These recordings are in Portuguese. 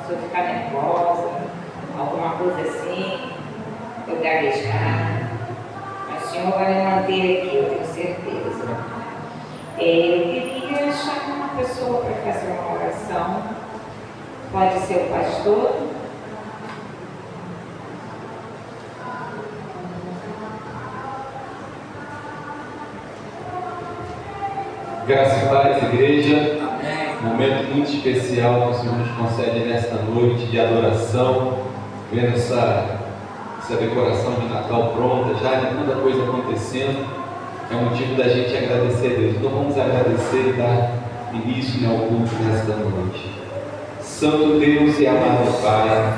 Se eu ficar nervosa, alguma coisa assim, eu gaguejar, mas o Senhor vai me manter aqui, eu tenho certeza. Eu queria chamar uma pessoa para fazer uma oração. Pode ser o pastor. Graça e paz, igreja. Amém. Momento muito especial que o Senhor nos concede nesta noite de adoração, vendo essa decoração de Natal pronta, já de muita coisa acontecendo. É motivo da gente agradecer a Deus. Então vamos agradecer e dar início ao culto nesta noite. Santo Deus e amado Pai,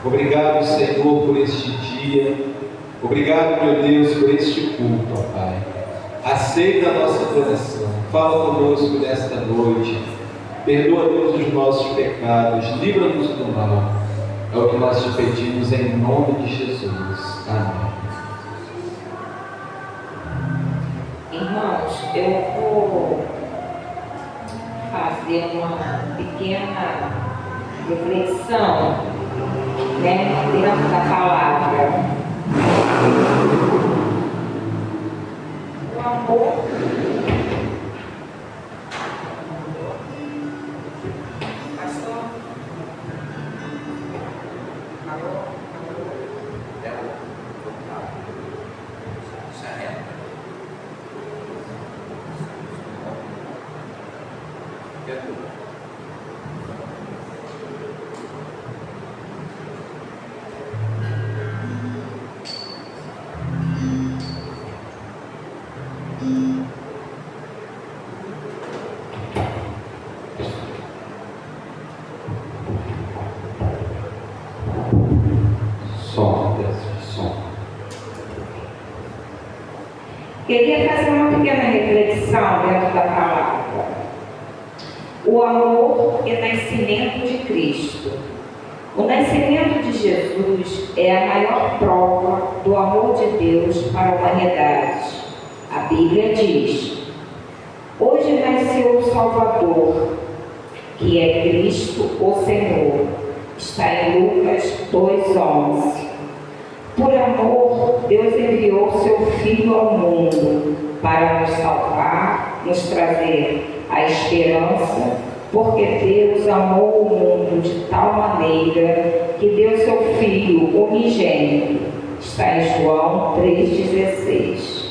obrigado, Senhor, por este dia. Obrigado, meu Deus, por este culto, ó Pai. Aceita a nossa adoração. Fala conosco nesta noite. Perdoa, Deus, os nossos pecados. Livra-nos do mal. É o que nós te pedimos em nome de Jesus. Amém. Irmãos, eu vou fazer uma pequena reflexão, dentro da palavra. O amor queria fazer uma pequena reflexão dentro da palavra. O amor e nascimento de Cristo. O nascimento de Jesus é a maior prova do amor de Deus para a humanidade. A Bíblia diz: hoje nasceu o Salvador, que é Cristo o Senhor. Está em Lucas 2:11. Por amor, Deus enviou seu Filho ao mundo para nos salvar, nos trazer a esperança, porque Deus amou o mundo de tal maneira que deu seu Filho unigênito. Está em João 3,16.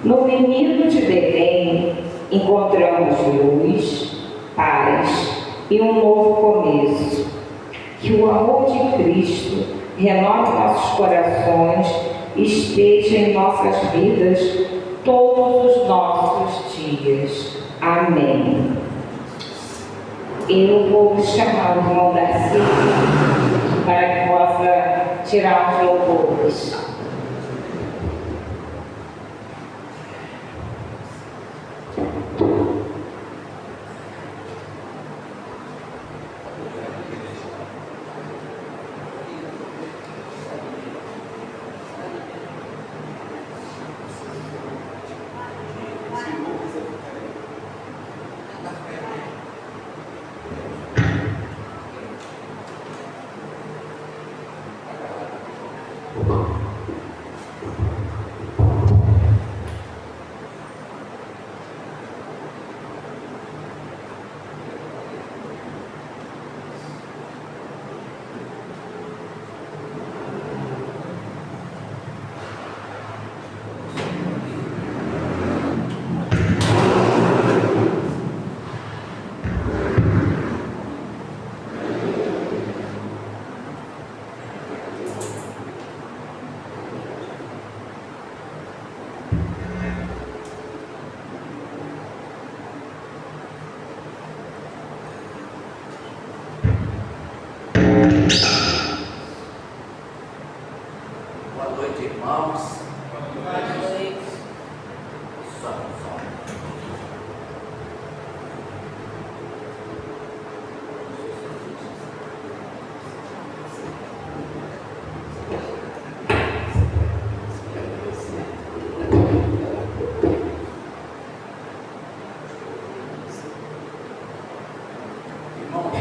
No menino de Belém encontramos luz, paz e um novo começo. Que o amor de Cristo renove nossos corações e esteja em nossas vidas todos os nossos dias. Amém. Eu vou chamar o irmão Darcy para que possa tirar os louvores.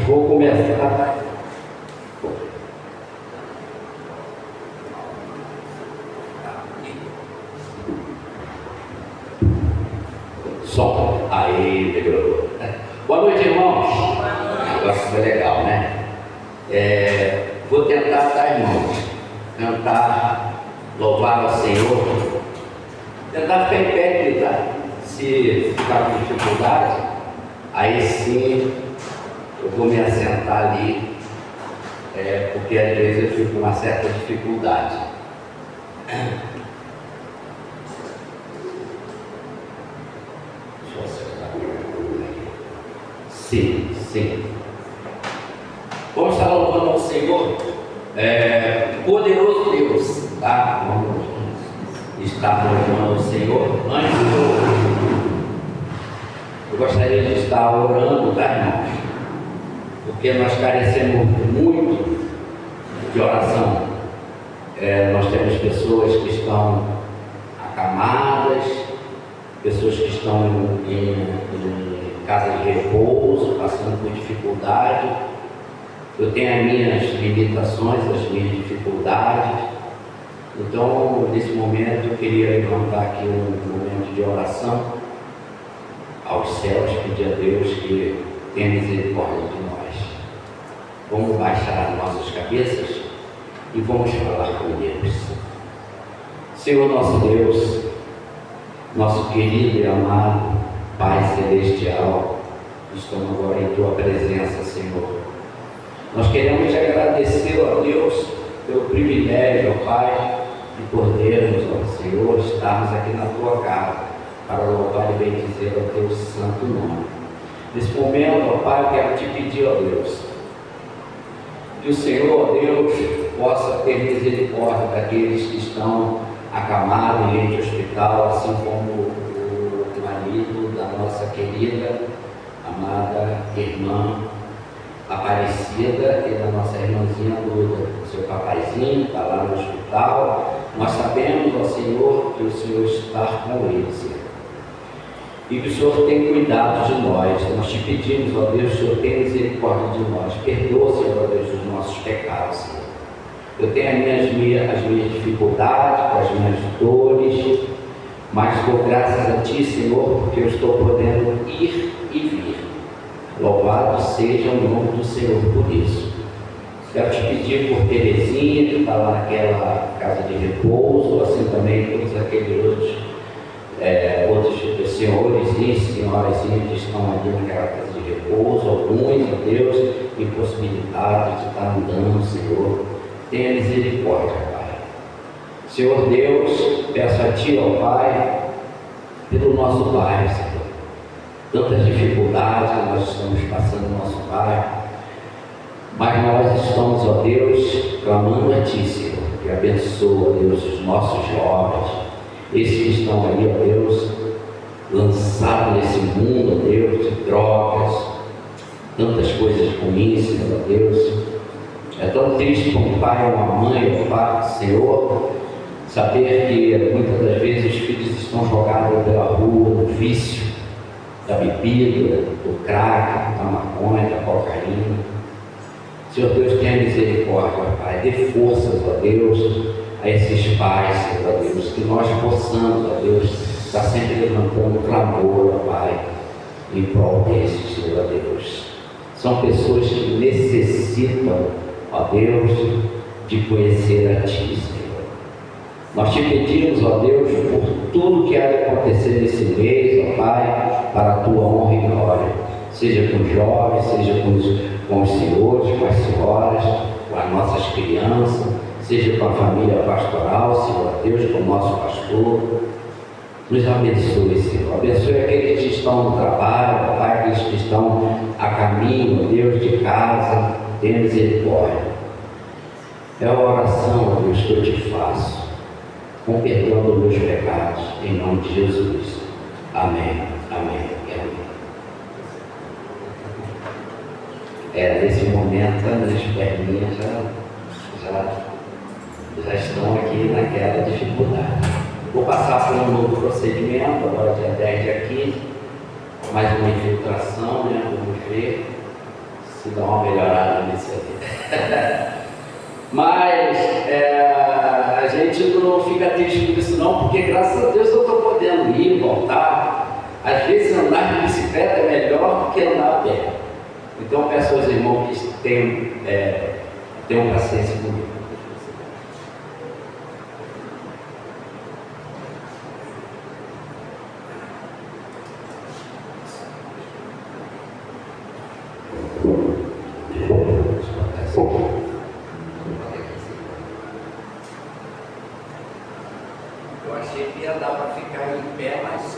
Vou começar foi legal, né? Vou tentar, tá, irmãos? Cantar, louvar ao Senhor. Tentar ficar em pé e gritar. Se ficar com dificuldade, aí sim eu vou me assentar ali, porque às vezes eu fico com uma certa dificuldade. Deixa eu acertar. Sim. Vamos estar louvando ao Senhor, poderoso Deus, tá? Vamos estar louvando ao Senhor. Antes eu gostaria de estar orando, tá, irmãos? Porque nós carecemos muito de oração. Nós temos pessoas que estão acamadas, pessoas que estão em casa de repouso, passando por dificuldade. Eu tenho as minhas limitações, as minhas dificuldades. Então, nesse momento, eu queria levantar aqui um momento de oração aos céus, pedir a Deus que tenha misericórdia de nós. Vamos baixar nossas cabeças e vamos falar com Deus. Senhor nosso Deus, nosso querido e amado Pai Celestial, estamos agora em Tua presença, Senhor. Nós queremos te agradecer, ó Deus, pelo privilégio, ó Pai, de podermos, ó Senhor, estarmos aqui na Tua casa para louvar e bendizer o Teu santo nome. Nesse momento, ó Pai, eu quero te pedir, ó Deus, que o Senhor, ó Deus, possa ter misericórdia daqueles que estão acamados em leito de hospital, assim como o marido da nossa querida, amada irmã Aparecida e da nossa irmãzinha Duda. O seu papaizinho está lá no hospital. Nós sabemos, ó Senhor, que o Senhor está com eles, Senhor. E que o Senhor tem cuidado de nós. Nós te pedimos, ó Deus, que o Senhor tenha misericórdia de nós. Perdoa, Senhor, ó Deus, os nossos pecados, Senhor. Eu tenho as minhas dificuldades, as minhas dores, mas dou graças a Ti, Senhor, porque eu estou podendo ir e vir. Louvado seja o nome do Senhor por isso. Quero te pedir por Terezinha, que está lá naquela casa de repouso, assim também todos aqueles outros senhores e senhoras que estão ali naquela casa de repouso, alguns, ó Deus, impossibilitados de estar andando, Senhor. Tenha misericórdia, Pai. Senhor Deus, peço a Ti, ó Pai, pelo nosso bairro, Senhor. Tantas dificuldades que nós estamos passando no nosso bairro, mas nós estamos, ó Deus, clamando a Ti, Senhor, que abençoa, ó Deus, os nossos jovens, esses que estão ali, ó Deus, lançados nesse mundo, ó Deus, de drogas, tantas coisas ruins, Senhor, ó Deus. É tão triste como um pai ou uma mãe, ó Pai, Senhor, saber que muitas das vezes os filhos estão jogados pela rua, no vício da bebida, do crack, da maconha, da cocaína. Senhor Deus, tenha misericórdia, Pai, dê forças, ó Deus, a esses pais, Senhor Deus, que nós possamos, ó Deus, estar sempre levantando clamor, ó Pai, em prol desses, Senhor Deus. São pessoas que necessitam, ó Deus, de conhecer a Ti, Senhor. Nós te pedimos, ó Deus, por tudo que há de acontecer nesse mês, ó Pai, para a Tua honra e glória. Seja com os jovens, seja com os senhores, com as senhoras, com as nossas crianças, seja com a família pastoral, Senhor Deus, com o nosso pastor. Nos abençoe, Senhor. Abençoe aqueles que estão no trabalho, ó Pai, aqueles que estão a caminho, ó Deus, de casa. Tenha misericórdia. É a oração, ó Deus, que eu te faço, com perdão dos meus pecados, em nome de Jesus. Amém, amém e amém. Nesse momento, as perninhas já estão aqui naquela dificuldade. Vou passar por um novo procedimento, agora dia 10, dia 15, mais uma infiltração, né? Vamos ver se dá uma melhorada nisso aqui. Mas a gente não fica triste por isso não, porque graças a Deus eu estou podendo ir, voltar. Às vezes andar de bicicleta é melhor do que andar a pé. Então, peço aos irmãos que tenham paciência comigo. Eu achei que ia dar para ficar em pé, mas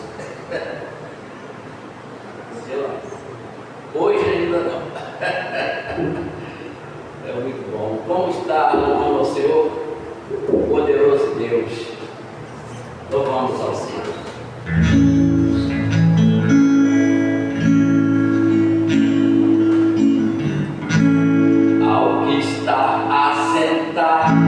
hoje ainda não. É muito bom. Como está louvando ao Senhor, poderoso Deus? Louvamos ao Senhor. Ao que está assentado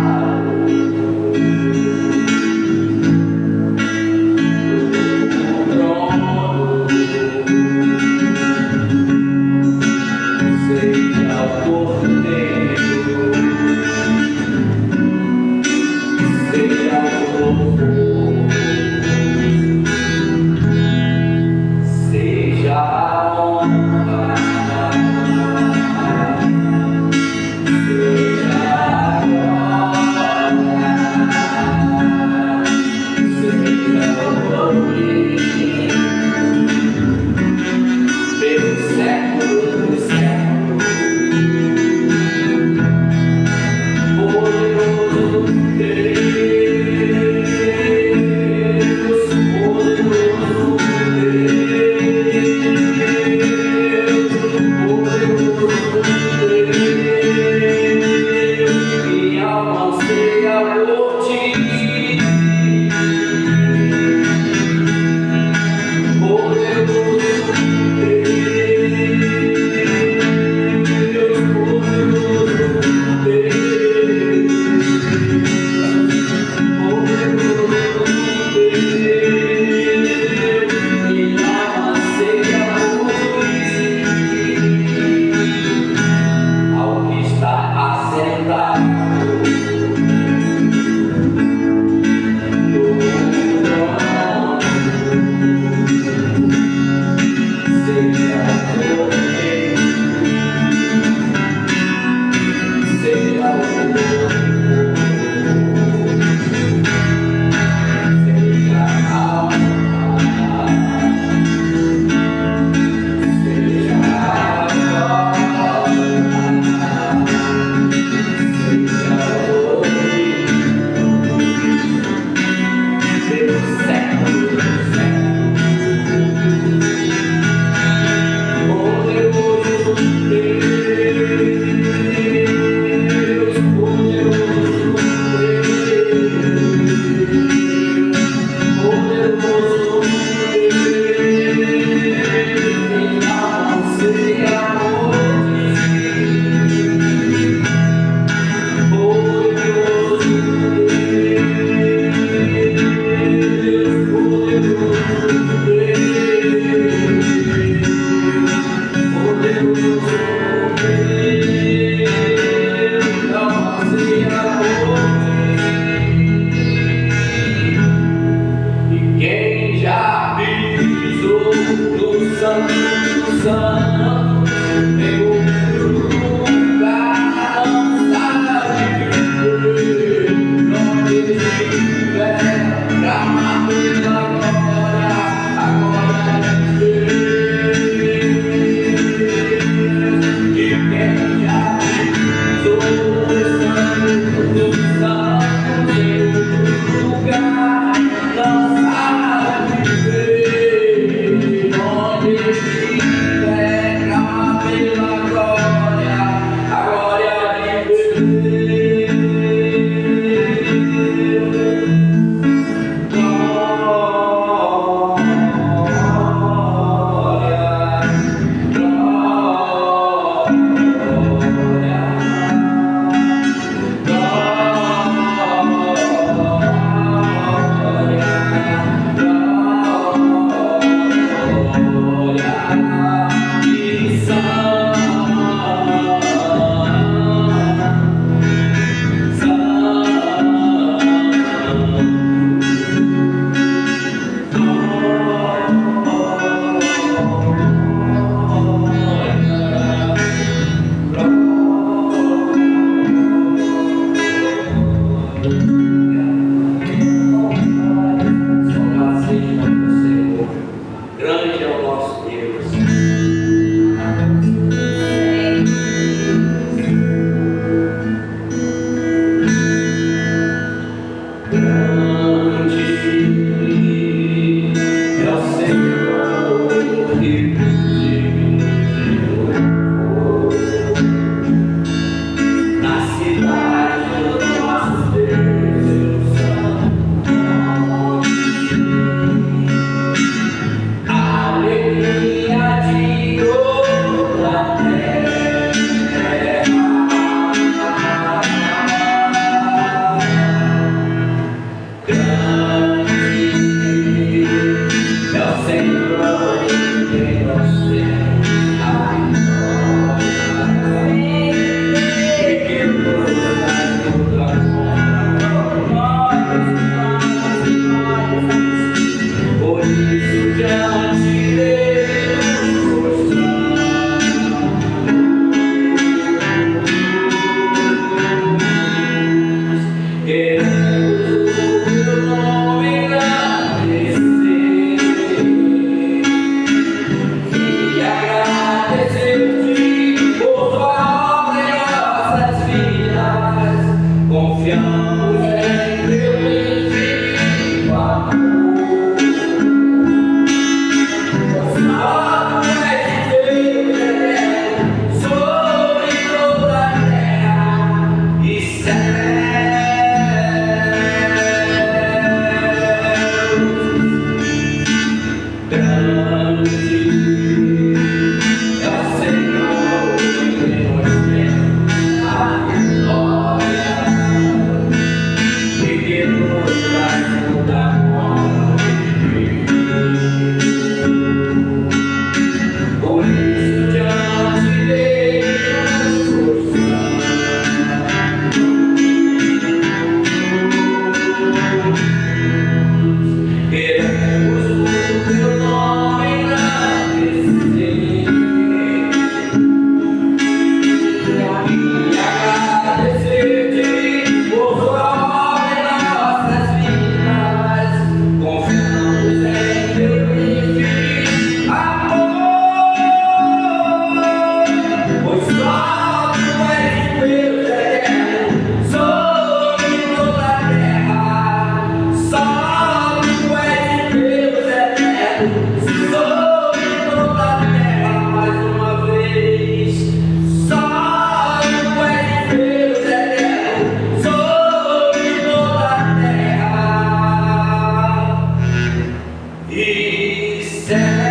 pois só tu és Deus eterno sobre toda a terra. Só tu és Deus eterno sobre toda a terra. Mais uma vez, só tu és Deus eterno sobre toda a terra e céus.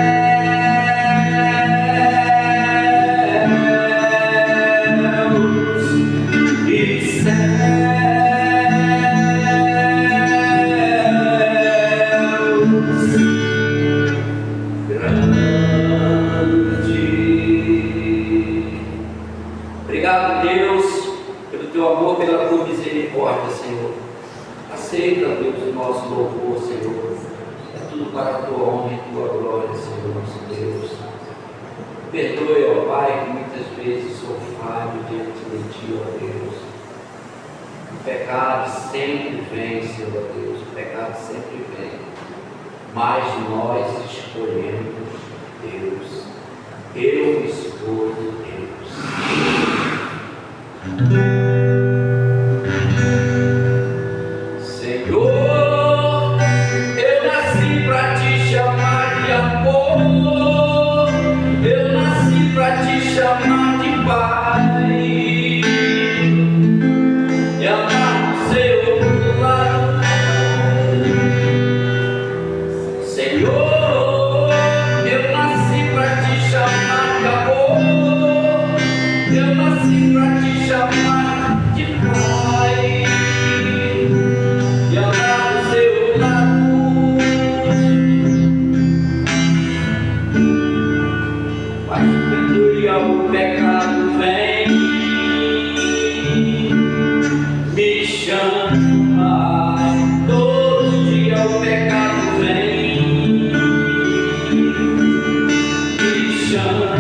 Obrigado, Deus, pelo teu amor, pela tua misericórdia, Senhor. Aceita, Deus, o nosso louvor, Senhor. É tudo para a tua honra e tua glória, Senhor, nosso Deus. Perdoe, ó Pai, que muitas vezes sou falho diante de ti, ó Deus. O pecado sempre vem, Senhor Deus, o pecado sempre vem. Mas nós escolhemos Deus. Eu escolho Deus. Senhor, eu nasci para te chamar de amor, eu nasci para te chamar de Pai, e amar o seu lado. Senhor, eu nasci para te chamar de amor, eu nasci para te chamar de Pai, e amar o seu lado. Mas quando o pecado vem, me chama. Todo dia o pecado vem, me chama.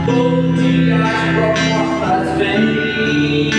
Todo dia as propostas vêm.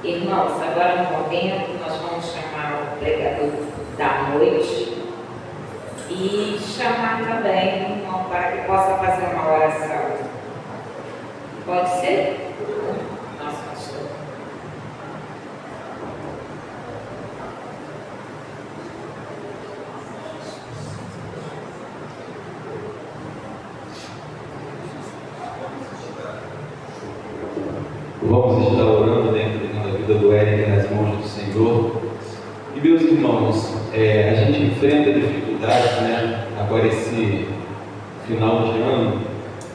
Irmãos, agora no momento nós vamos chamar o pregador da noite e chamar também o irmão para que possa fazer uma oração. Pode ser? Nosso pastor. Vamos estar orando dentro da vida do Eric nas mãos do Senhor. E meus irmãos, a gente enfrenta dificuldades, né? Agora esse final de ano,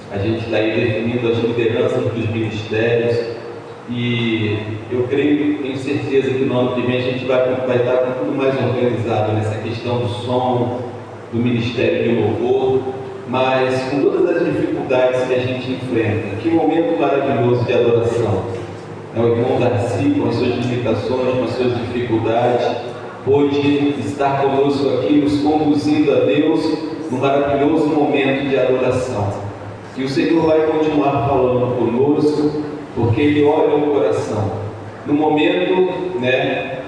a gente está aí definindo as lideranças dos ministérios e eu creio, tenho certeza que no ano que vem a gente vai estar com tudo mais organizado nessa questão do som, do ministério de louvor, mas com todas as dificuldades que a gente enfrenta. Que momento maravilhoso de adoração! O irmão Darcy, com as suas limitações, com as suas dificuldades, pôde estar conosco aqui, nos conduzindo a Deus num maravilhoso momento de adoração. E o Senhor vai continuar falando conosco, porque Ele olha o coração. No momento,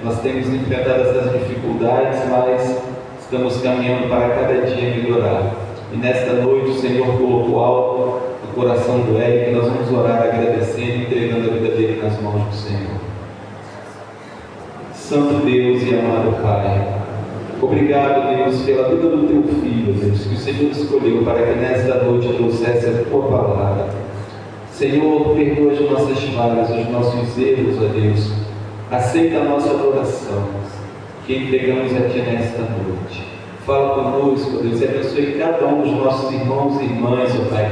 nós temos enfrentado essas dificuldades, mas estamos caminhando para cada dia melhorar. E nesta noite o Senhor colocou algo no coração do Eric, nós vamos orar agradecendo e entregando a vida dele nas mãos do Senhor. Santo Deus e amado Pai, obrigado, Deus, pela vida do Teu Filho, Deus, que o Senhor escolheu para que nesta noite trouxesse a Tua palavra. Senhor, perdoa as nossas falhas, os nossos erros, ó Deus. Aceita a nossa adoração, que entregamos a Ti nesta noite. Fala conosco, Deus, e abençoe cada um dos nossos irmãos e irmãs, ó Pai,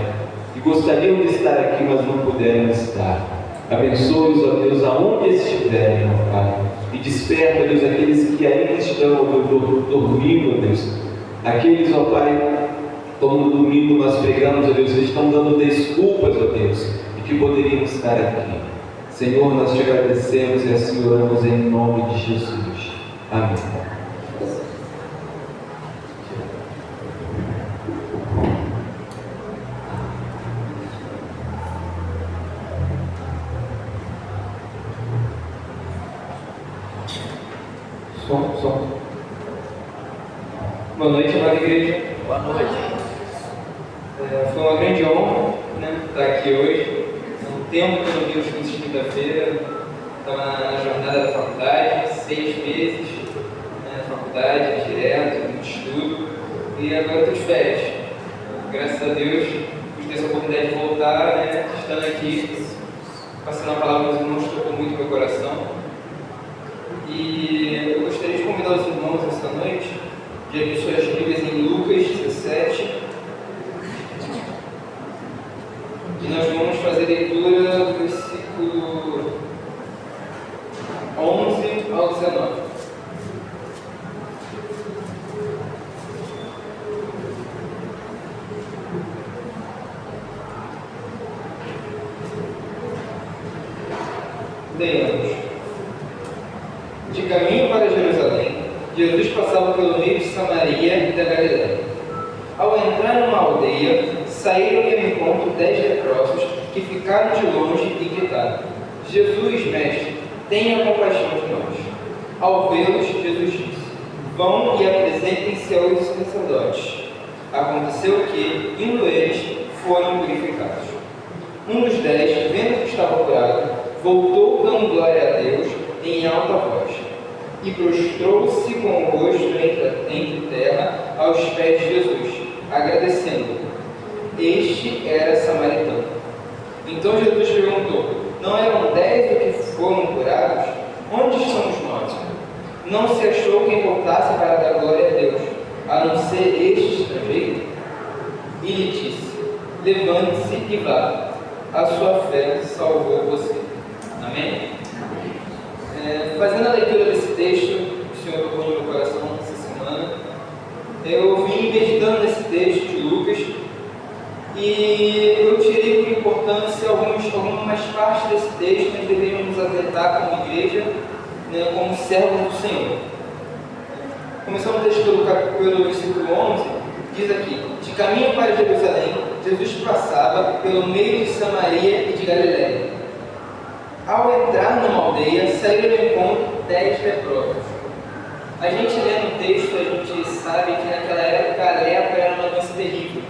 que gostariam de estar aqui, mas não puderam estar. Abençoe-os, ó Deus, aonde estiverem, ó Pai, e desperta, ó Deus, aqueles que ainda estão dormindo, ó Deus. Aqueles, ó Pai, como no domingo nós pregamos, ó Deus, eles estão dando desculpas, ó Deus, de que poderiam estar aqui. Senhor, nós te agradecemos e assim oramos em nome de Jesus. Amém. Som. Boa noite, amada igreja. Boa noite. Foi uma grande honra, estar aqui hoje. Um tempo que eu não vi os cursos de quinta-feira. Estava na jornada da faculdade, 6 meses na faculdade, direto, muito estudo. E agora estou de férias. Graças a Deus, pude ter essa oportunidade de voltar, estando aqui, passando a palavra aos irmãos, tocou muito meu coração. E eu gostaria de convidar os irmãos essa noite de abrir suas Bíblias em Lucas 17. E nós vamos fazer a leitura do versículo 11 ao 19. Leamos. De caminho para Jerusalém, Jesus passava pelo meio de Samaria e da Galiléia. Ao entrar numa aldeia, saíram-lhe ao encontro 10 leprosos que ficaram de longe e gritaram: Jesus, mestre, tenha compaixão de nós. Ao vê-los, Jesus disse: vão e apresentem-se aos sacerdotes. Aconteceu que, indo eles, foram purificados. Um dos 10, vendo que estava curado, voltou dando glória a Deus em alta voz, e prostrou-se com o rosto entre terra aos pés de Jesus, agradecendo. Este era samaritano. Então Jesus perguntou: não eram 10 os que foram curados? Onde estão os 9? Não se achou quem voltasse para dar glória a Deus, a não ser este estrangeiro? E lhe disse: levante-se e vá, a sua fé salvou você. Amém? Fazendo a leitura desse texto, o Senhor tocou no meu coração essa semana, eu vim meditando nesse texto de Lucas e eu tirei por importância algumas partes desse texto que nós deveríamos atentar como igreja, como servos do Senhor. Começando o texto pelo versículo 11, diz aqui: de caminho para Jerusalém, Jesus passava pelo meio de Samaria e de Galiléia. Ao entrar numa aldeia, saíram ao encontro 10 leprosos. A gente lê no texto, a gente sabe que naquela época a lepra era uma doença terrível.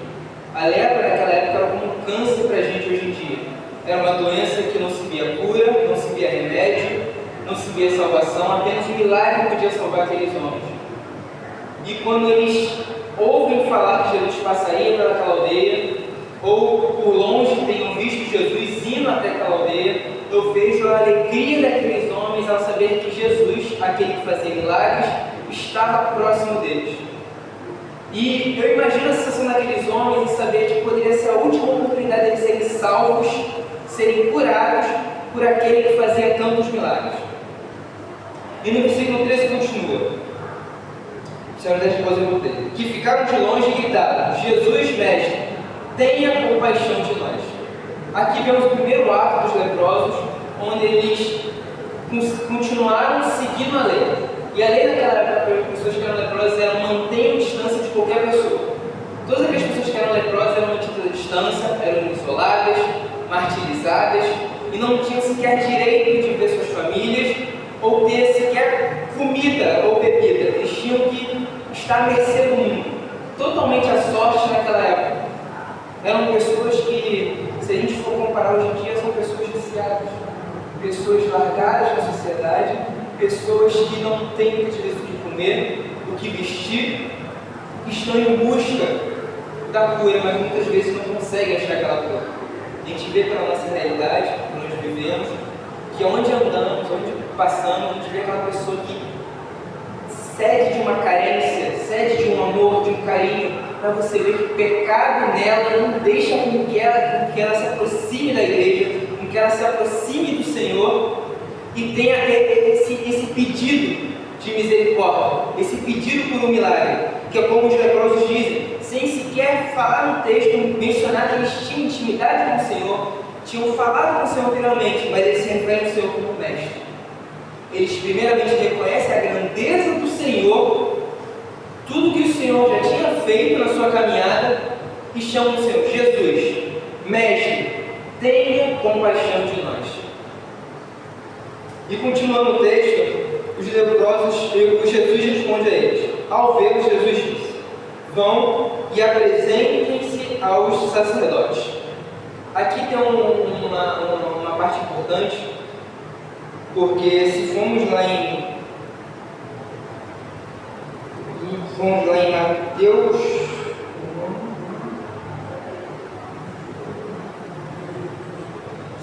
A lepra naquela época era como um câncer para a gente hoje em dia. Era uma doença que não se via cura, não se via remédio, não se via salvação, apenas um milagre podia salvar aqueles homens. E quando eles ouvem falar que Jesus passaria pelaquela aldeia, ou por longe tenham visto Jesus indo até aquela aldeia, eu vejo a alegria daqueles homens ao saber que Jesus, aquele que fazia milagres, estava próximo deles. E eu imagino a sensação daqueles homens em saber que poderia ser a última oportunidade deles serem salvos, serem curados por aquele que fazia tantos milagres. E no versículo 13 continua: que ficaram de longe e gritaram: Jesus, mestre, tenha compaixão de nós. Aqui vemos o primeiro ato dos leprosos, onde eles continuaram seguindo a lei. E a lei naquela época para as pessoas que eram leprosas era manter a distância de qualquer pessoa. Todas aquelas pessoas que eram leprosas eram mantidas à distância, eram isoladas, martirizadas e não tinham sequer direito de ver suas famílias ou ter sequer comida ou bebida. Eles tinham que estar à mercê do mundo, totalmente à sorte naquela época. Eram pessoas que, se a gente for comparar hoje em dia, são pessoas viciadas, pessoas largadas na sociedade, pessoas que não têm muitas vezes o que comer, o que vestir, que estão em busca da cura, mas muitas vezes não conseguem achar aquela cura. A gente vê pela nossa realidade, por onde vivemos, que onde andamos, onde passamos, a gente vê aquela pessoa que cede de uma carência, cede de um amor, de um carinho, para você ver que o pecado nela não deixa com que ela se aproxime da igreja, com que ela se aproxime do Senhor e tenha esse pedido de misericórdia, esse pedido por um milagre, que é como os leprosos dizem, sem sequer falar no texto, mencionar que eles tinham intimidade com o Senhor, tinham falado com o Senhor anteriormente, mas eles se referem ao Senhor como mestre. Eles primeiramente reconhecem a grandeza do Senhor, tudo que o Senhor já tinha feito na sua caminhada, e chamam o Senhor: Jesus, mestre, tenha compaixão de nós. E continuando o texto, os leprosos, Jesus responde a eles. Ao vê-los, Jesus disse: vão e apresentem-se aos sacerdotes. Aqui tem uma parte importante, porque se formos lá em Mateus,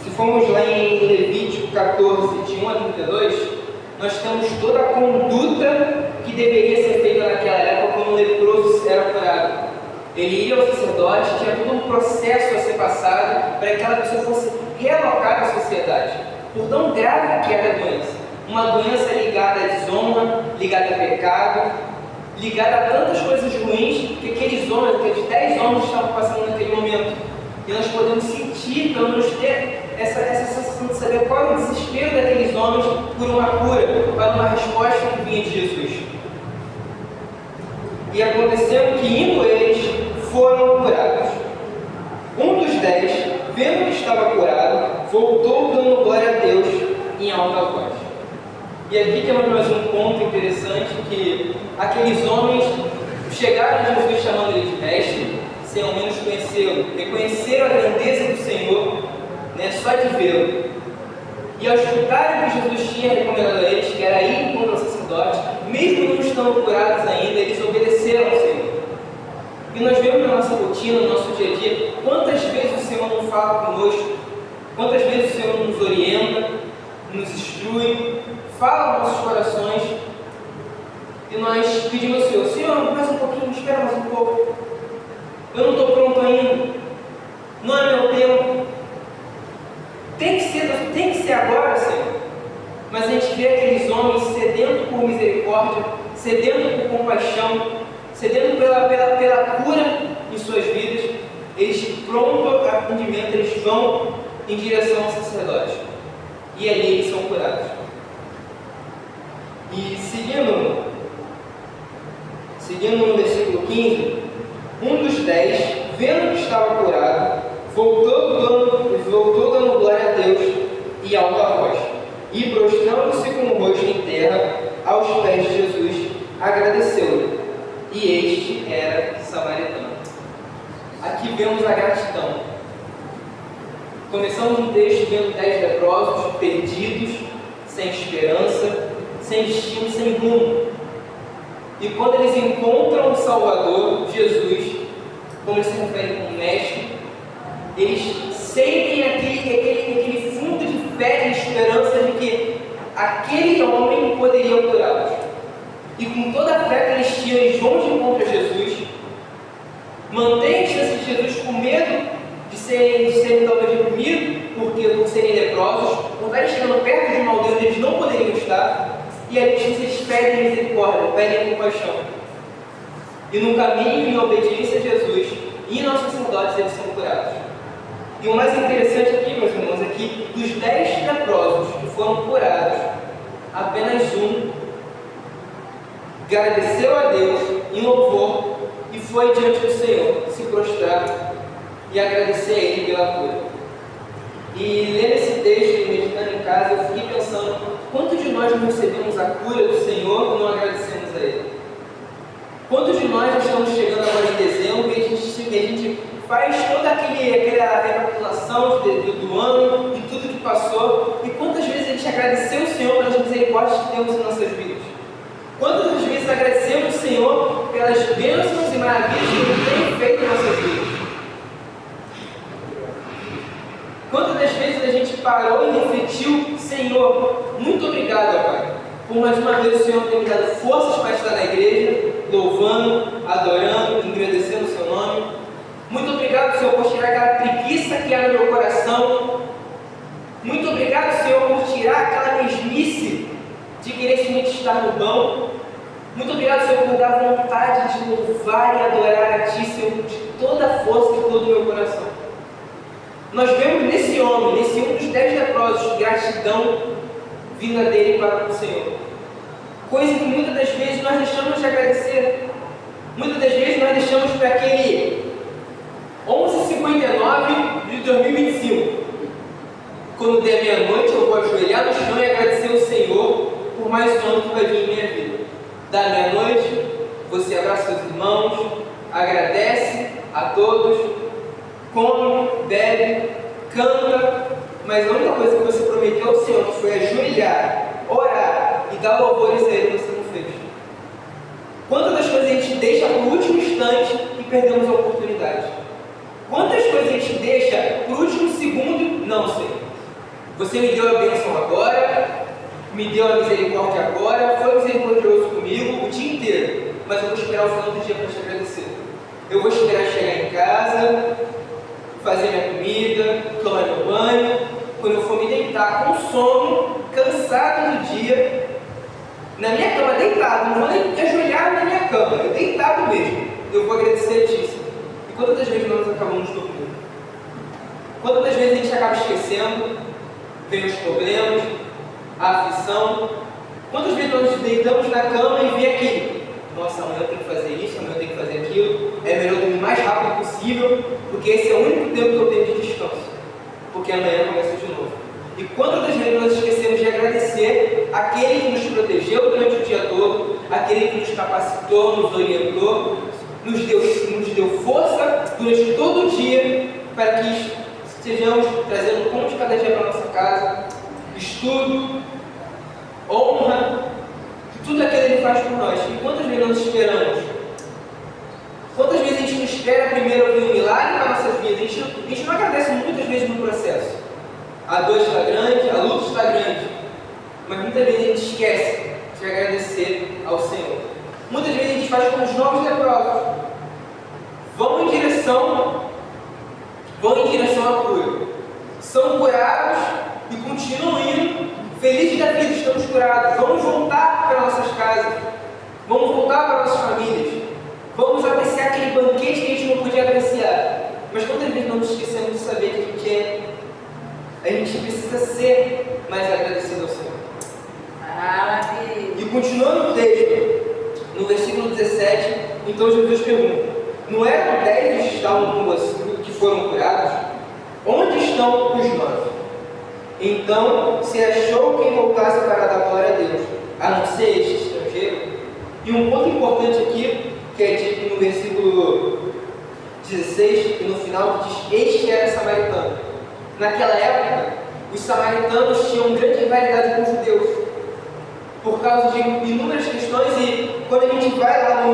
se formos lá em Levítico 14, de 1 a 32, nós temos toda a conduta que deveria ser feita naquela época quando o leproso era curado. Ele ia ao sacerdote, tinha todo um processo a ser passado para que aquela pessoa fosse realocada à sociedade, por tão grave que era a doença. Uma doença ligada à desonra, ligada a pecado, ligada a tantas coisas ruins que aqueles 10 homens estavam passando naquele momento. E nós podemos sentir, pelo menos ter essa sensação de saber qual é o desespero daqueles homens por uma cura, para uma resposta que vinha de Jesus. E acontecendo que, indo eles, foram curados. Um dos 10, vendo que estava curado, voltou dando glória a Deus em alta voz. E aqui temos mais um ponto interessante, que aqueles homens chegaram a Jesus chamando ele de mestre, sem ao menos conhecê-lo, reconheceram a grandeza do Senhor, só de vê-lo. E ao escutarem o que Jesus tinha recomendado a eles, que era ir contra o sacerdote, mesmo não estando curados ainda, eles obedeceram ao Senhor. E nós vemos na nossa rotina, no nosso dia a dia, quantas vezes o Senhor não fala conosco, quantas vezes o Senhor nos orienta, nos instrui, fala nos nossos corações, e nós pedimos ao Senhor: Senhor, mais um pouquinho, espera mais um pouco, eu não estou pronto ainda, não é meu tempo, tem que ser agora, Senhor. Mas a gente vê aqueles homens sedento por misericórdia, sedento por compaixão, sedento pela cura em suas vidas. Eles, pronto ao atendimento, eles vão em direção ao sacerdote, e ali eles são curados. E seguindo no versículo 15, um dos 10, estava curado, voltou dando glória a Deus e alta voz. E prostrando-se com o rosto em terra, aos pés de Jesus, agradeceu-lhe. E este era samaritano. Aqui vemos a gratidão. Começamos um texto vendo 10 leprosos, perdidos, sem esperança, sem destino, sem rumo. E quando eles encontram o Salvador, Jesus, como eles se referem como mestre, eles sentem aquele fundo de fé e esperança de que aquele homem poderia curá-los. E com toda a fé que eles tinham, eles vão de encontro a Jesus, mantêm a distância de Jesus com medo de serem talvez reprimidos, por serem leprosos, por estarem chegando perto de uma aldeia onde eles não poderiam estar, e a eles pedem misericórdia, pedem compaixão. E no caminho, em obediência a Jesus e aos sacerdotes, eles são curados. E o mais interessante aqui, meus irmãos, é que dos 10 leprosos que foram curados, apenas um agradeceu a Deus em louvor e foi diante do Senhor se prostrar e agradecer a Ele pela cura. E lendo esse texto e meditando em casa, eu fiquei pensando quantos de nós não recebemos a cura do Senhor e não agradecemos a Ele? Quantos de nós já estamos chegando agora em dezembro e a gente faz toda aquela recapitulação do ano e tudo que passou, e quantas vezes a gente agradeceu o Senhor pelas misericórdias que temos em nossas vidas? Quantas vezes agradecemos o Senhor pelas bênçãos e maravilhas que Ele tem feito em nossas vidas? Quantas das vezes a gente parou e refletiu: Senhor, muito obrigado, Pai, por mais uma vez o Senhor ter me dado forças para estar na igreja, louvando, adorando, engrandecendo o Seu nome. Muito obrigado, Senhor, por tirar aquela preguiça que há no meu coração. Muito obrigado, Senhor, por tirar aquela mesmice de querer somente estar no banco. Muito obrigado, Senhor, por dar vontade de louvar e adorar a Ti, Senhor, de toda a força e todo o meu coração. Nós vemos nesse homem, nesse um dos 10 leprosos, gratidão vinda dele para o Senhor. Coisa que muitas das vezes nós deixamos de agradecer. Muitas das vezes nós deixamos para aquele 11h59 de 2025. Quando der meia-noite, eu vou ajoelhar no chão e agradecer ao Senhor por mais um ano que vai vir em minha vida. Da meia-noite, você abraça seus irmãos, agradece a todos, come, bebe, canta, mas a única coisa que você prometeu ao Senhor, que foi ajoelhar, orar e dar louvores a Ele, você não fez. Quantas das coisas a gente deixa para o último instante e perdemos a oportunidade? Quantas coisas a gente deixa para o último segundo? Não, Senhor. Você me deu a bênção agora, me deu a misericórdia agora, foi misericordioso comigo o dia inteiro, mas eu vou esperar o final do dia para te agradecer. Eu vou esperar chegar em casa, fazer minha comida, tomar meu banho, quando eu for me deitar com sono, cansado do dia, na minha cama deitado, não vou nem ajoelhar na minha cama, eu deitado mesmo, eu vou agradecer a Ti. E quantas das vezes nós acabamos dormindo? Quantas das vezes a gente acaba esquecendo, vem os problemas, a aflição? Quantas vezes nós deitamos na cama e vem aquilo? Nossa, amanhã eu tenho que fazer isso, amanhã eu tenho que fazer aquilo, é melhor dormir o mais rápido possível, porque esse é o único tempo que eu tenho de descanso, porque amanhã começa de novo. E quantas das vezes nós esquecemos de agradecer aquele que nos protegeu durante o dia todo, aquele que nos capacitou, nos orientou, nos deu força durante todo o dia, para que estejamos trazendo pão de cada dia para a nossa casa, estudo, honra, tudo aquilo Ele faz por nós. E quantas vezes nós esperamos? Quantas vezes a gente não espera primeiro ouvir um milagre para nossas vidas? A gente não agradece muitas vezes no processo. A dor está grande, a luta está grande, mas muitas vezes a gente esquece de agradecer ao Senhor. Muitas vezes a gente faz como os novos leprosos, vão em direção à cura, são curados e continuam indo, felizes da vida, estamos curados, vamos voltar para nossas casas, vamos voltar para nossas famílias, vamos apreciar aquele banquete que a gente não podia apreciar. Mas quantas vezes não nos esquecemos de saber que a gente precisa ser mais agradecido ao Senhor. E continuando o texto, no versículo 17, então Jesus pergunta: não eram 10 que estavam com você, que que foram curados, onde estão os 9? Então se achou quem voltasse para dar glória a Deus, a não ser este estrangeiro. E um ponto importante aqui, que é dito no versículo 16, que no final diz: este era samaritano. Naquela época, os samaritanos tinham grande rivalidade com os judeus, por causa de inúmeras questões. E quando a gente vai lá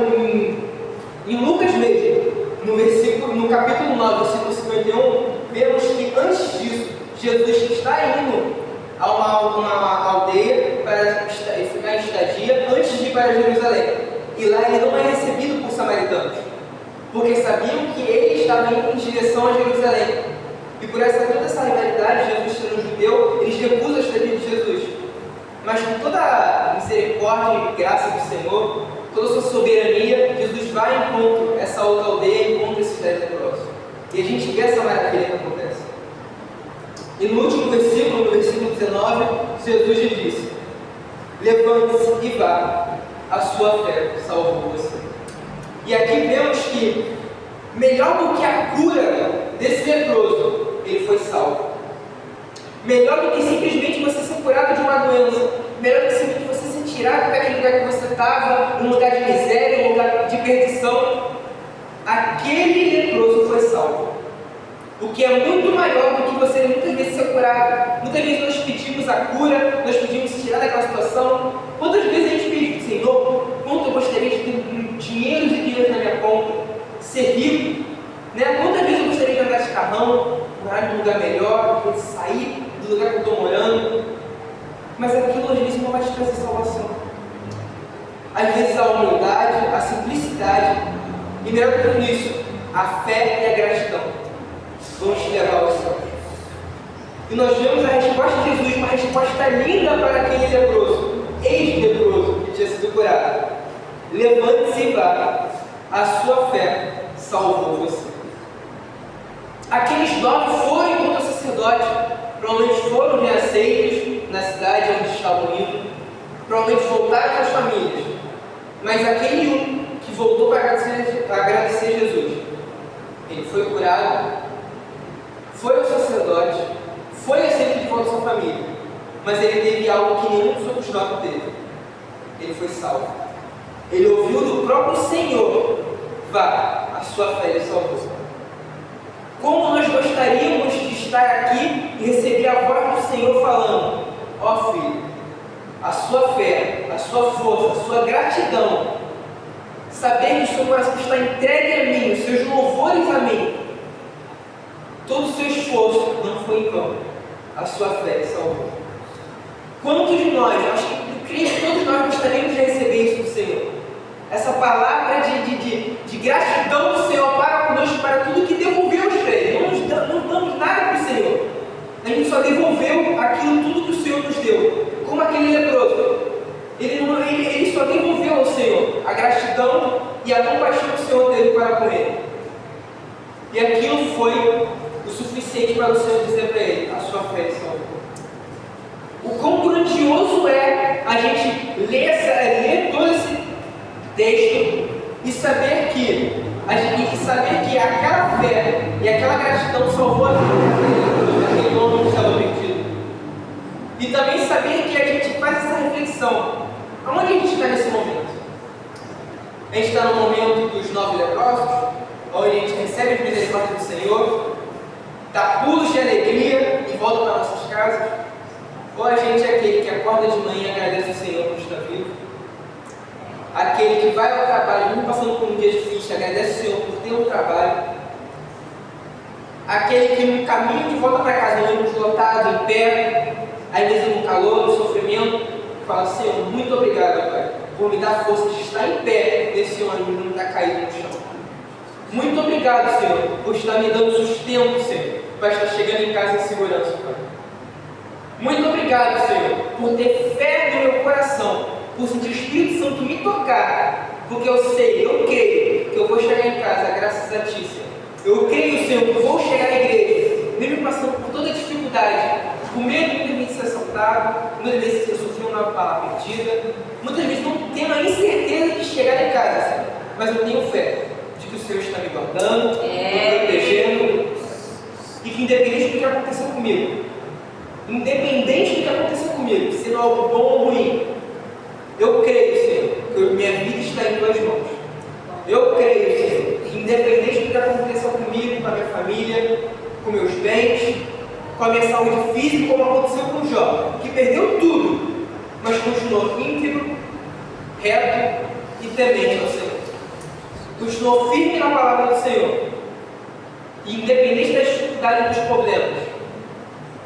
em Lucas mesmo, no capítulo 9, versículo 51, vemos que antes disso, Jesus está indo a uma aldeia para ficar em estadia antes de ir para Jerusalém. E lá ele não é recebido por samaritanos, porque sabiam que ele estava indo em direção a Jerusalém. E por toda essa rivalidade, Jesus sendo judeu, eles recusam a estadia de Jesus. Mas com toda a misericórdia e graça do Senhor, toda a sua soberania, Jesus vai e encontra essa outra aldeia e encontra esses 10 leprosos. E a gente vê essa maravilha que acontece. E no último versículo, no versículo 19, Jesus lhe disse: levante-se e vá, a sua fé salvou você. E aqui vemos que, melhor do que a cura desse leproso, ele foi salvo. Melhor do que simplesmente você ser curado de uma doença, melhor do que simplesmente você ser tirado daquele lugar que você estava, um lugar de miséria, um lugar de perdição, aquele leproso foi salvo. O que é muito maior do que você muitas vezes ser curado. Muitas vezes nós pedimos a cura, nós pedimos se tirar daquela situação. Quantas vezes a gente pede: Senhor, quanto eu gostaria de ter dinheiros e dinheiro na minha conta, ser rico, né? Quantas vezes eu gostaria de andar de carrão, morar num lugar melhor, sair do lugar que eu estou morando. Mas aquilo às vezes não vai te trazer salvação. Às vezes a humildade, a simplicidade e, melhor que tudo isso, a fé e a gratidão vão te levar ao céu. E nós vemos a resposta de Jesus, uma resposta linda para aquele leproso, ex-leproso, que tinha sido curado. Levante-se e vá, a sua fé salvou você. Aqueles 9 foram contra o sacerdote, provavelmente foram reaceitos na cidade onde estavam indo, provavelmente voltaram para as famílias. Mas aquele que voltou para agradecer Jesus, ele foi curado, foi ao sacerdote, foi aceito de volta à sua família, mas ele teve algo que nenhum dos outros 9 teve. Ele foi salvo. Ele ouviu do próprio Senhor: vá, a sua fé lhe salvou. Como nós gostaríamos de estar aqui e receber a voz do Senhor falando: ó filho, a sua fé, a sua força, a sua gratidão, saber que o seu coração está entregue a mim, os seus louvores a mim, todo o seu esforço não foi em vão, a sua fé salvou. Quantos de nós, acho que Cristo, todos nós gostaríamos de receber isso do Senhor? Essa palavra de gratidão do Senhor para conosco, para tudo que devolvemos para Ele. Não damos nada para o Senhor. A gente só devolveu aquilo tudo que o Senhor nos deu. Como aquele leproso. Ele só devolveu ao Senhor a gratidão e a compaixão que o Senhor teve para com ele. E aquilo foi o suficiente para o Senhor dizer para ele: a sua fé salvou. O quão grandioso é a gente ler todo esse texto e saber que aquela fé e aquela gratidão salvou a vida daquele homem que estava perdido. E também saber que a gente faz essa reflexão: aonde a gente está nesse momento? A gente está no momento dos 9 leprosos, onde a gente recebe a misericórdia do Senhor, dá pulos de alegria e volta para nossas casas? Ou a gente é aquele que acorda de manhã e agradece ao Senhor por estar vivo? Aquele que vai ao trabalho, mesmo passando por um dia difícil, agradece ao Senhor por ter um trabalho? Aquele que no caminho de volta para casa, no ônibus lotado, em pé, às vezes no calor, no sofrimento, fala: Senhor, muito obrigado, Pai, por me dar força de estar em pé nesse ônibus e não estar caído no chão. Muito obrigado, Senhor, por estar me dando sustento, Senhor, para estar chegando em casa em segurança, Pai. Muito obrigado, Senhor, por ter fé no meu coração, por sentir o Espírito Santo me tocar, porque eu creio que eu vou chegar em casa graças a Ti, Senhor. Eu creio, Senhor, que eu vou chegar à igreja, mesmo passando por toda a dificuldade, com medo muitas vezes de ser assaltado, muitas vezes de sofrer uma bala perdida, muitas vezes não tendo a incerteza de chegar em casa, Senhor. Mas eu tenho fé de que o Senhor está me guardando, me protegendo, aconteceu comigo, independente do que aconteceu comigo, sendo algo bom ou ruim, eu creio, Senhor, que minha vida está em tuas mãos. Eu creio, Senhor, que independente do que aconteceu comigo, com a minha família, com meus bens, com a minha saúde física, como aconteceu com o Jó, que perdeu tudo, mas continuou íntegro, reto e temente ao Senhor. Continuou firme na palavra do Senhor. E independente das dificuldades e dos problemas,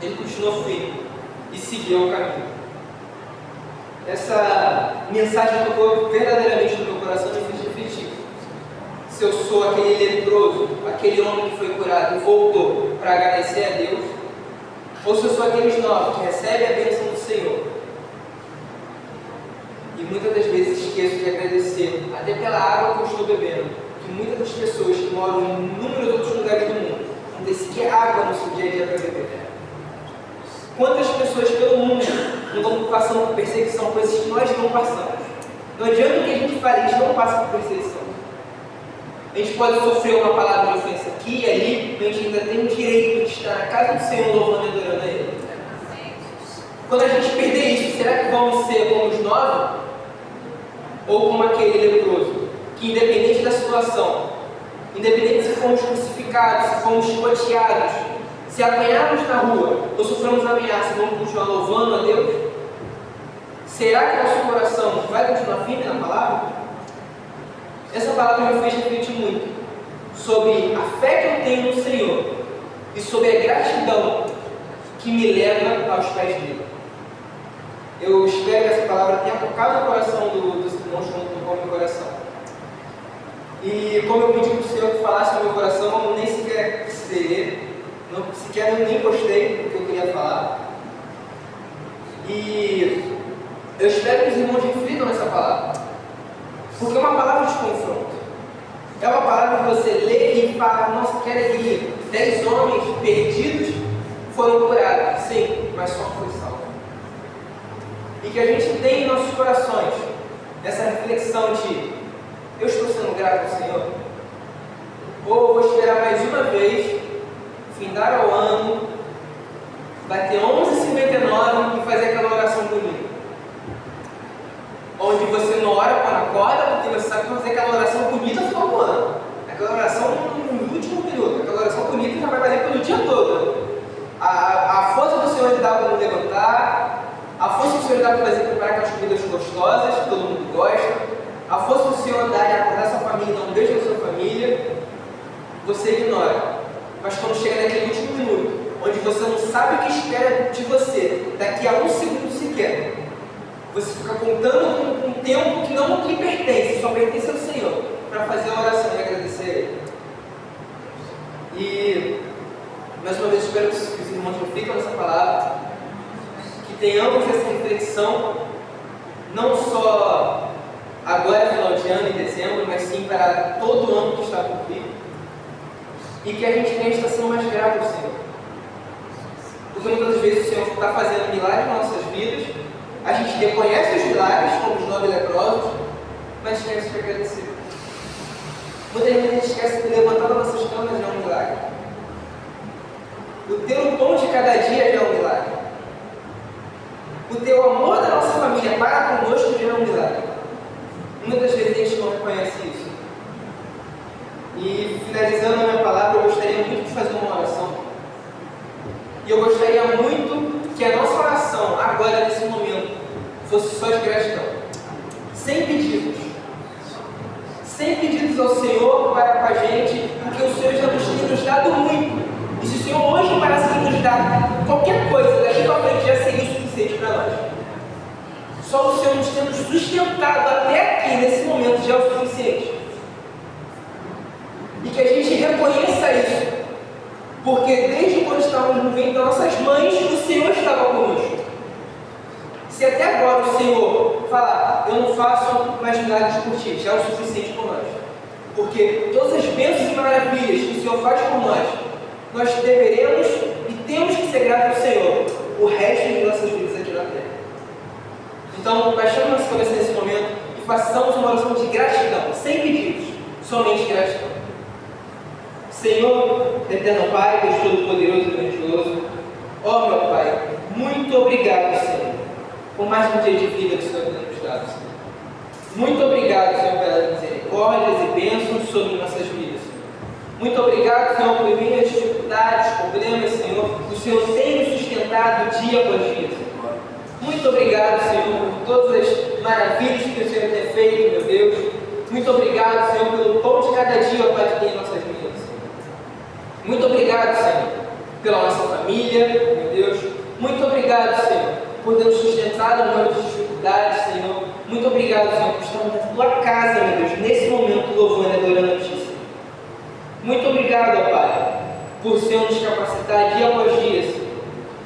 ele continuou firme e seguiu o caminho. Essa mensagem tocou verdadeiramente no meu coração e me fez refletir. Se eu sou aquele leproso, aquele homem que foi curado e voltou para agradecer a Deus, ou se eu sou aqueles novos que recebem a bênção do Senhor e muitas das vezes esqueço de agradecer, até pela água que eu estou bebendo, que muitas das pessoas que moram em inúmeros outros lugares do mundo não têm sequer água no seu dia a dia para beber. Quantas pessoas pelo mundo não estão passando por perseguição, coisas que nós não passamos? Não adianta o que a gente fale, a gente não passa por perseguição. A gente pode sofrer uma palavra de ofensa aqui e ali, mas a gente ainda tem o direito de estar na casa do Senhor louvando e adorando a Ele. Quando a gente perder isso, será que vamos ser como os 9? Ou como aquele leproso, que independente da situação, independente se fomos crucificados, se fomos chicoteados, se apanharmos na rua ou sofremos ameaça, vamos continuar louvando a Deus? Será que nosso coração vai continuar firme na palavra? Essa palavra me fez refletir muito sobre a fé que eu tenho no Senhor e sobre a gratidão que me leva aos pés dele. Eu espero que essa palavra tenha tocado o coração dos irmãos como tocou o meu coração. E como eu pedi para o Senhor que falasse no meu coração, eu nem sequer precisei ler, não sequer nem postei o que eu queria falar. E eu espero que os irmãos reflitam nessa palavra, porque é uma palavra de confronto. É uma palavra que você lê e fala, nossa, que alegria, 10 homens perdidos foram curados, sim, mas só foi salvo. E que a gente tem em nossos corações essa reflexão de eu estou sendo grato ao Senhor? Ou vou esperar mais uma vez, findar ao ano, bater 11h59 e fazer aquela oração bonita? Onde você não ora quando acorda, porque você sabe que fazer aquela oração bonita no final do ano. Aquela oração no último minuto, aquela oração bonita já vai valer pelo dia todo. A força do Senhor lhe dá para levantar, a força do Senhor dá para preparar aquelas comidas gostosas, que todo mundo gosta. A força do Senhor dá de acordar sua família, dar um beijo na sua família. Você ignora. Mas quando chega naquele último minuto, onde você não sabe o que espera de você, daqui a um segundo sequer, você fica contando com um tempo que não lhe pertence, só pertence ao Senhor, para fazer a oração e agradecer a Ele. E, mais uma vez, espero que os irmãos reflitam nessa palavra, que tenhamos essa reflexão, não só agora, final de ano, em dezembro, mas sim para todo o ano que está por vir, e que a gente tenha a estação mais grata ao Senhor. Porque muitas vezes o Senhor está fazendo milagres nas nossas vidas, a gente reconhece os milagres, como os 9 leprosos, mas esquece de agradecer. Muitas vezes a gente esquece de levantar das nossas camas já é um milagre. O ter o pão de cada dia já é um milagre. O ter o amor da nossa família para conosco já é um milagre. Muitas vezes a gente não reconhece isso. E finalizando a minha palavra, eu gostaria muito de fazer uma oração. E eu gostaria muito que a nossa oração, agora nesse momento, fosse só de gratidão. Sem pedidos. Sem pedidos ao Senhor para com a gente, porque o Senhor já tem nos dado muito. E se o Senhor hoje parasse de nos dar qualquer coisa, daqui para frente já seria o suficiente para nós. Só o Senhor nos tendo sustentado até aqui, nesse momento, já é o suficiente. E que a gente reconheça isso. Porque desde quando estávamos no ventre das nossas mães, o Senhor estava conosco. Se até agora o Senhor falar, eu não faço mais milagres por ti, já é o suficiente por nós. Porque todas as bênçãos e maravilhas que o Senhor faz por nós deveremos e temos que ser gratos ao Senhor o resto de nossas vidas aqui na terra. Então, baixamos nossa cabeça nesse momento e façamos uma oração de gratidão, sem pedidos, somente gratidão. Senhor, eterno Pai, Deus Todo-Poderoso e Grandioso, ó meu Pai, muito obrigado, Senhor, por mais um dia de vida que o Senhor tem nos dado, Senhor. Muito obrigado, Senhor, pelas misericórdias e bênçãos sobre nossas vidas, Senhor. Muito obrigado, Senhor, por minhas dificuldades, problemas, Senhor. O Senhor tem nos sustentado dia após dia, Senhor. Muito obrigado, Senhor, por todas as maravilhas que o Senhor tem feito, meu Deus. Muito obrigado, Senhor, pelo pão de cada dia, ó Pai, que tem em nossas vidas, Senhor. Muito obrigado, Senhor, pela nossa família, meu Deus. Muito obrigado, Senhor, por ter nos sustentado em meio de dificuldades, Senhor. Muito obrigado, Senhor, por estarmos na tua casa, meu Deus, nesse momento, louvando e adorando a Ti, Senhor. Muito obrigado, ó Pai, por Senhor nos capacitar dia após dia, Senhor.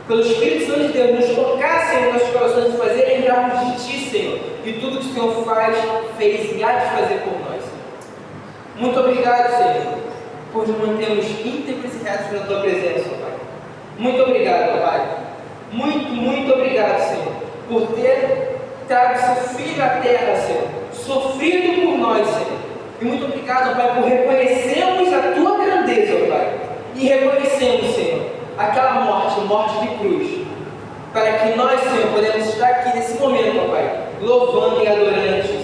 Pelo Espírito Santo de Deus nos tocar, Senhor, em nossos corações e fazer lembrarmos de Ti, Senhor, e tudo que o Senhor faz, fez e há de fazer por nós, Senhor. Muito obrigado, Senhor, por nos mantermos íntegros e retos na Tua presença, ó Pai. Muito obrigado, ó Pai. Muito obrigado, Senhor, por ter trago seu Filho à terra, Senhor, sofrido por nós, Senhor. E muito obrigado, ó Pai, por reconhecermos a Tua grandeza, ó Pai. E reconhecemos, Senhor, aquela morte de cruz, para que nós, Senhor, podemos estar aqui nesse momento, ó Pai, louvando e adorando a Ti, Senhor.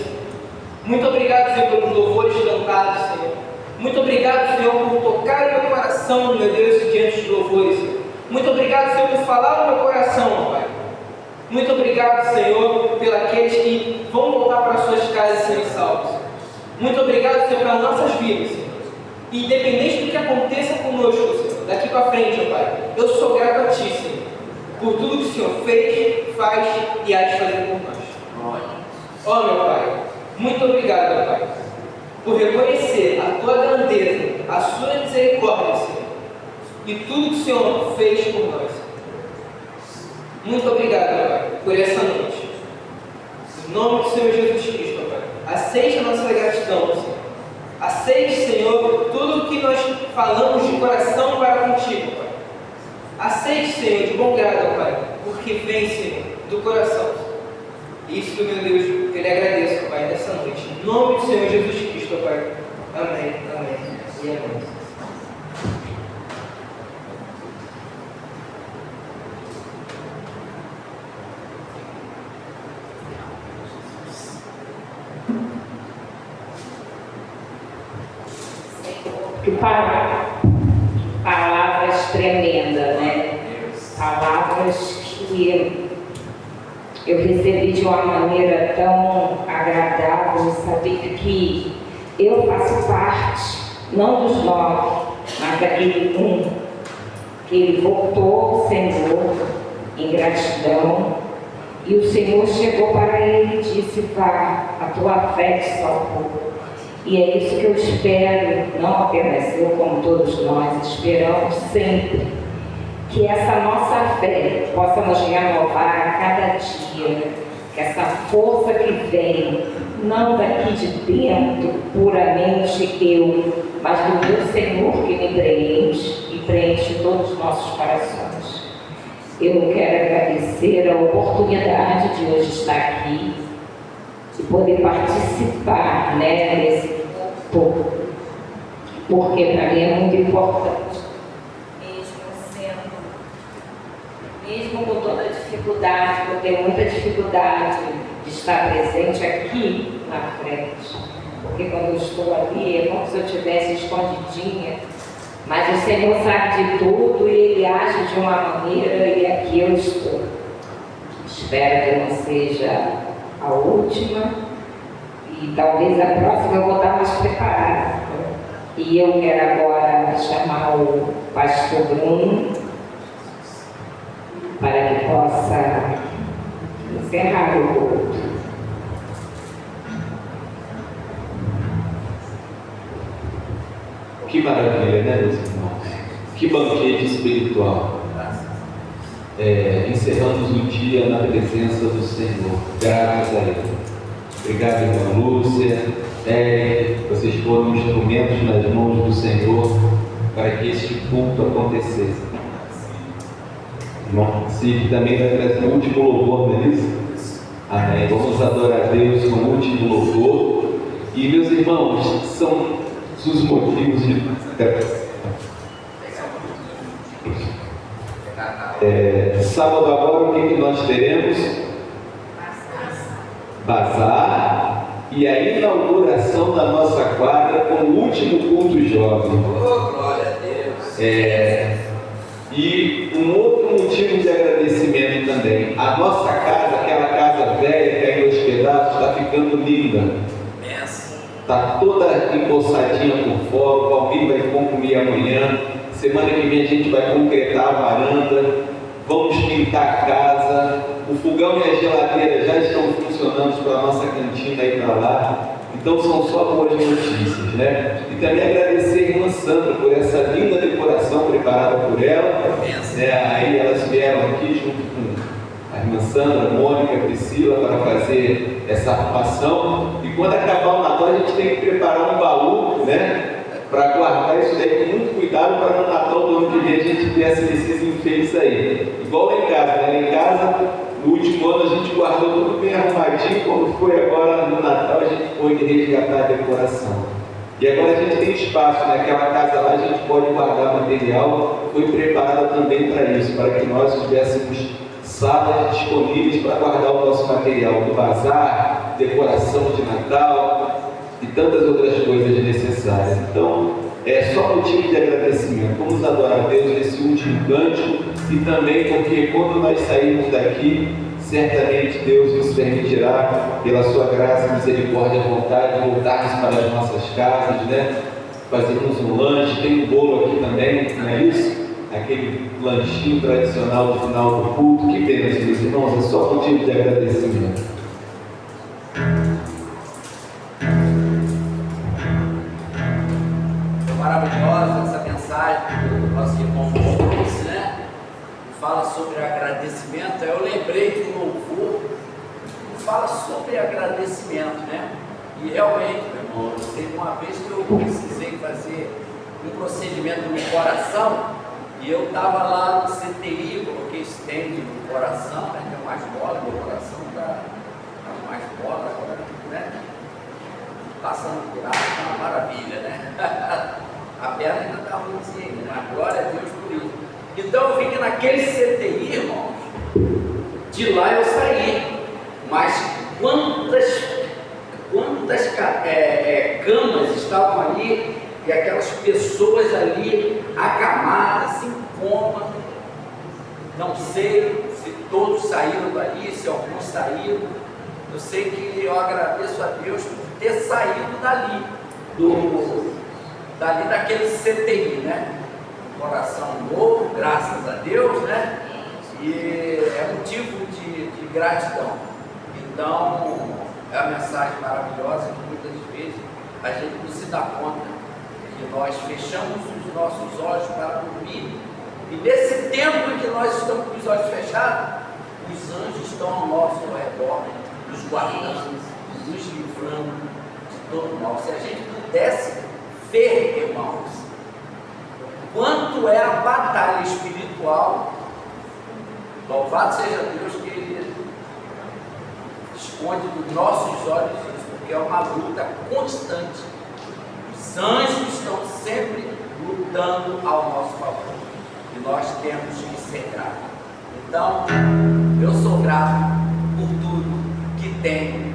Muito obrigado, Senhor, pelos louvores cantados, Senhor. Muito obrigado, Senhor, por tocar o meu coração, meu Deus, diante dos louvores, Senhor. Muito obrigado, Senhor, por falar no meu coração, ó Pai. Muito obrigado, Senhor, pelos aqueles que vão voltar para suas casas sendo salvos. Muito obrigado, Senhor, pelas nossas vidas, Senhor. E independente do que aconteça conosco, Senhor, daqui para frente, ó Pai, eu sou grato a Ti, Senhor, por tudo que o Senhor fez, faz e há de fazer por nós. Ó meu Pai, muito obrigado, ó Pai, por reconhecer a Tua grandeza, a Sua misericórdia, Senhor, e tudo que o Senhor fez por nós. Muito obrigado, ó Pai, por essa noite. Em nome do Senhor Jesus Cristo, ó Pai, aceite a nossa gratidão, Senhor. Aceite, Senhor, tudo o que nós falamos de coração para contigo, Pai. Aceite, Senhor, de bom grado, ó Pai, porque vem, Senhor, do coração. Isso, meu Deus, eu lhe agradeço, ó Pai, nessa noite. Em nome do Senhor Jesus Cristo, ó Pai. Amém, amém e amém. Que palavras tremendas, né? Palavras que eu recebi de uma maneira tão agradável, saber que eu faço parte, não dos 9, mas daquele que ele voltou, Senhor, em gratidão, e o Senhor chegou para ele e disse: vá, a tua fé te salvou. E é isso que eu espero, não apenas eu, como todos nós, esperamos sempre, que essa nossa fé possa nos renovar a cada dia, que essa força que vem, não daqui de dentro, puramente eu, mas do meu Senhor que me preenche e preenche todos os nossos corações. Eu quero agradecer a oportunidade de hoje estar aqui, de poder participar, né, nesse pouco, porque para mim é muito importante, mesmo com toda a dificuldade, eu tenho muita dificuldade de estar presente aqui na frente, porque quando eu estou ali é como se eu estivesse escondidinha, mas o Senhor sabe de tudo e Ele age de uma maneira e aqui eu estou. Espero que não seja a última e talvez a próxima eu vou estar mais preparada. E eu quero agora chamar o pastor Bruno para que possa encerrar o culto. Que maravilha, né, meus irmãos? Que banquete espiritual. Encerramos o dia na presença do Senhor. Graças a Ele. Obrigado, irmã Lúcia. Vocês foram instrumentos nas mãos do Senhor para que este culto acontecesse. Irmão Cid também vai trazer o último louvor, não é isso? Amém. Vamos adorar a Deus com o último louvor. E, meus irmãos, são os motivos de Sábado agora, o que nós teremos? Bazar e a inauguração da nossa quadra com o último culto jovem. Glória a Deus. E um outro motivo de agradecimento também. A nossa casa, aquela casa velha que caiu aos pedaços, está ficando linda. Está toda empoçadinha por fora. O Valmir vai concluir amanhã. Semana que vem a gente vai concretar a varanda. Vamos pintar a casa. O fogão e a geladeira já estão funcionando para a nossa cantina ir para lá. Então são só boas notícias, né? E também agradecer a irmã Sandra por essa linda decoração preparada por ela. Aí elas vieram aqui junto com a irmã Sandra, Mônica, Priscila para fazer essa arrumação. E quando acabar o Natal a gente tem que preparar um baú, né? Para guardar isso daí com muito cuidado para no Natal do ano que vem a gente ter esses enfeites aí. Igual lá em casa, né? Lá em casa, no último ano a gente guardou tudo bem arrumadinho, quando foi agora no Natal a gente pôde resgatar a decoração. E agora a gente tem espaço, né? Aquela casa lá a gente pode guardar material, foi preparada também para isso, para que nós tivéssemos salas disponíveis para guardar o nosso material do bazar, decoração de Natal e tantas outras coisas necessárias. Então, é só motivo de agradecimento. Vamos adorar a Deus nesse último cântico e também porque quando nós sairmos daqui, certamente Deus nos permitirá, pela sua graça, misericórdia e vontade, voltarmos para as nossas casas, né? Fazermos um lanche, tem um bolo aqui também, não é isso? Aquele lanchinho tradicional do final do culto. Que bênção, meus irmãos, é só motivo de agradecimento. Maravilhosa essa mensagem do nosso irmão Luiz, né? Fala sobre agradecimento. Eu lembrei de um louvor que fala sobre agradecimento, né? E realmente, meu irmão, teve uma vez que eu precisei fazer um procedimento no coração e eu estava lá no CTI, coloquei stent no coração, né? Tem mais bola, meu coração está mais bola agora, né? Passando por água, tá uma maravilha, né? A perna ainda está ruimzinha, mas glória a Deus por isso. Então eu fiquei naquele CTI, irmãos. De lá eu saí. Mas quantas camas estavam ali e aquelas pessoas ali acamadas, em coma. Não sei se todos saíram dali, se alguns saíram. Eu sei que eu agradeço a Deus por ter saído dali daquele CTI, né? Coração novo, graças a Deus, né? E é motivo de gratidão. Então, é uma mensagem maravilhosa que muitas vezes a gente não se dá conta que nós fechamos os nossos olhos para dormir. E nesse tempo em que nós estamos com os olhos fechados, os anjos estão ao nosso redor, nos guardando, nos livrando de todo mal. Se a gente pudesse ver, irmãos, quanto é a batalha espiritual, louvado seja Deus que Ele esconde dos nossos olhos isso, porque é uma luta constante. Os anjos estão sempre lutando ao nosso favor e nós temos que ser gratos. Então, eu sou grato por tudo que tenho.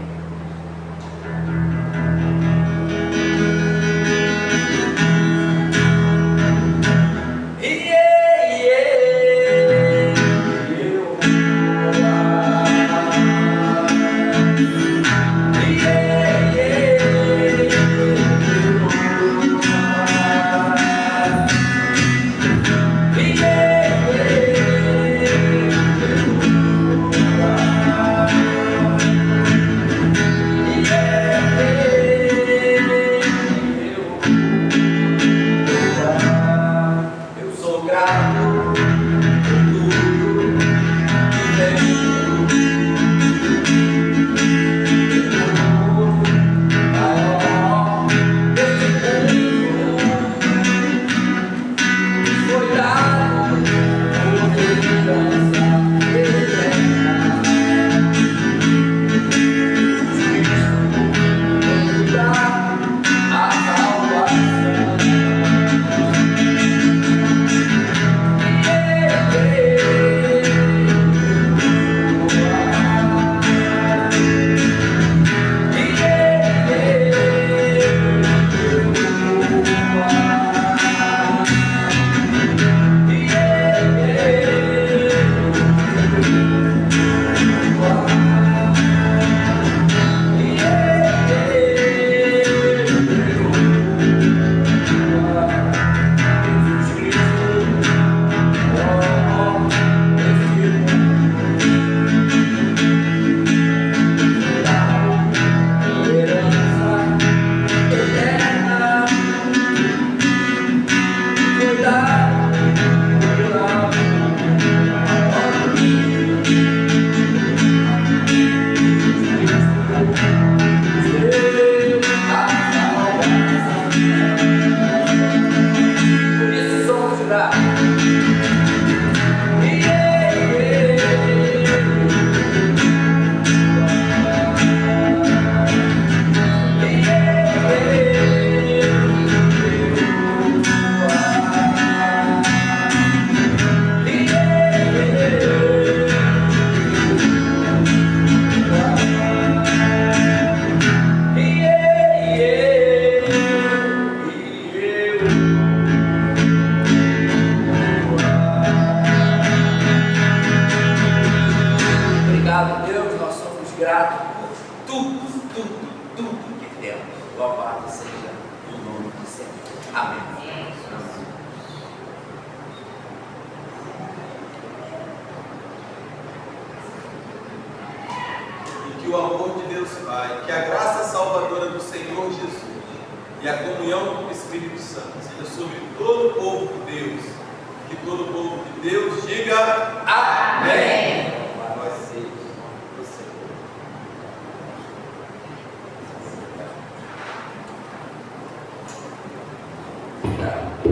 que o amor de Deus Pai, que a graça salvadora do Senhor Jesus e a comunhão com o Espírito Santo seja sobre todo o povo de Deus. Que todo o povo de Deus diga amém. Nós seja do Senhor.